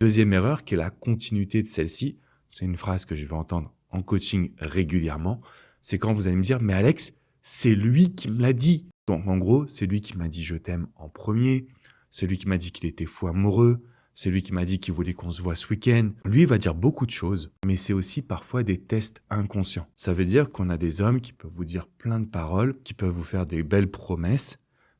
Deuxième erreur, qui est la continuité de celle-ci, c'est une phrase que je vais entendre en coaching régulièrement, c'est quand vous allez me dire « Mais Alex, c'est lui qui me l'a dit ». Donc en gros, c'est lui qui m'a dit « Je t'aime » en premier, c'est lui qui m'a dit qu'il était fou amoureux, c'est lui qui m'a dit qu'il voulait qu'on se voit ce week-end. Lui, il va dire beaucoup de choses, mais c'est aussi parfois des tests inconscients. Ça veut dire qu'on a des hommes qui peuvent vous dire plein de paroles, qui peuvent vous faire des belles promesses,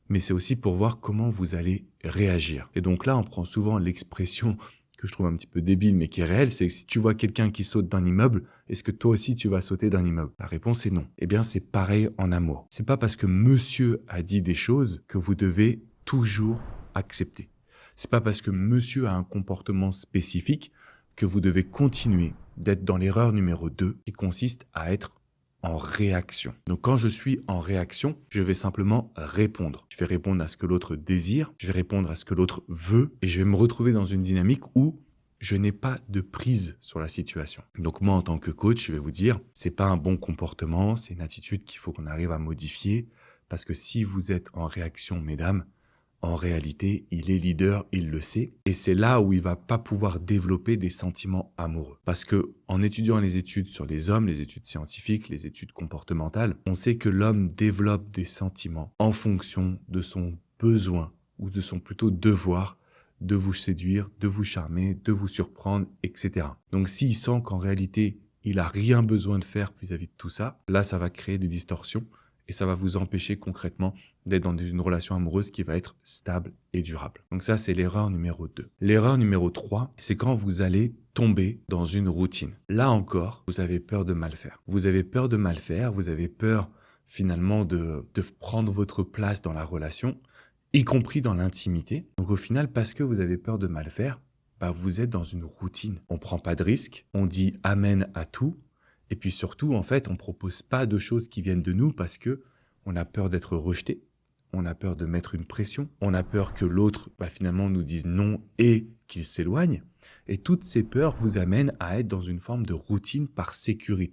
mais c'est aussi pour voir comment vous allez réagir. Et donc là, on prend souvent l'expression que je trouve un petit peu débile, mais qui est réelle, c'est que si tu vois quelqu'un qui saute d'un immeuble, est-ce que toi aussi tu vas sauter d'un immeuble? La réponse est non. Eh bien, c'est pareil en amour. C'est pas parce que monsieur a dit des choses que vous devez toujours accepter. C'est pas parce que monsieur a un comportement spécifique que vous devez continuer d'être dans l'erreur numéro 2 qui consiste à être en réaction. Donc quand je suis en réaction, je vais simplement répondre. Je vais répondre à ce que l'autre désire, je vais répondre à ce que l'autre veut et je vais me retrouver dans une dynamique où je n'ai pas de prise sur la situation. Donc moi en tant que coach, je vais vous dire, c'est pas un bon comportement, c'est une attitude qu'il faut qu'on arrive à modifier parce que si vous êtes en réaction, mesdames, en réalité, il est leader, il le sait. Et c'est là où il va pas pouvoir développer des sentiments amoureux. Parce que en étudiant les études sur les hommes, les études scientifiques, les études comportementales, on sait que l'homme développe des sentiments en fonction de son besoin ou de son plutôt devoir de vous séduire, de vous charmer, de vous surprendre, etc. Donc s'il sent qu'en réalité, il a rien besoin de faire vis-à-vis de tout ça, là, ça va créer des distorsions et ça va vous empêcher concrètement d'être dans une relation amoureuse qui va être stable et durable. Donc ça, c'est l'erreur numéro 2. L'erreur numéro 3, c'est quand vous allez tomber dans une routine. Là encore, vous avez peur de mal faire. Vous avez peur de mal faire, vous avez peur finalement de prendre votre place dans la relation, y compris dans l'intimité. Donc au final, parce que vous avez peur de mal faire, bah, vous êtes dans une routine. On ne prend pas de risques, on dit amen à tout. Et puis surtout, en fait, on ne propose pas de choses qui viennent de nous parce que on a peur d'être rejeté, on a peur de mettre une pression, on a peur que l'autre finalement nous dise non et qu'il s'éloigne. Et toutes ces peurs vous amènent à être dans une forme de routine par sécurité.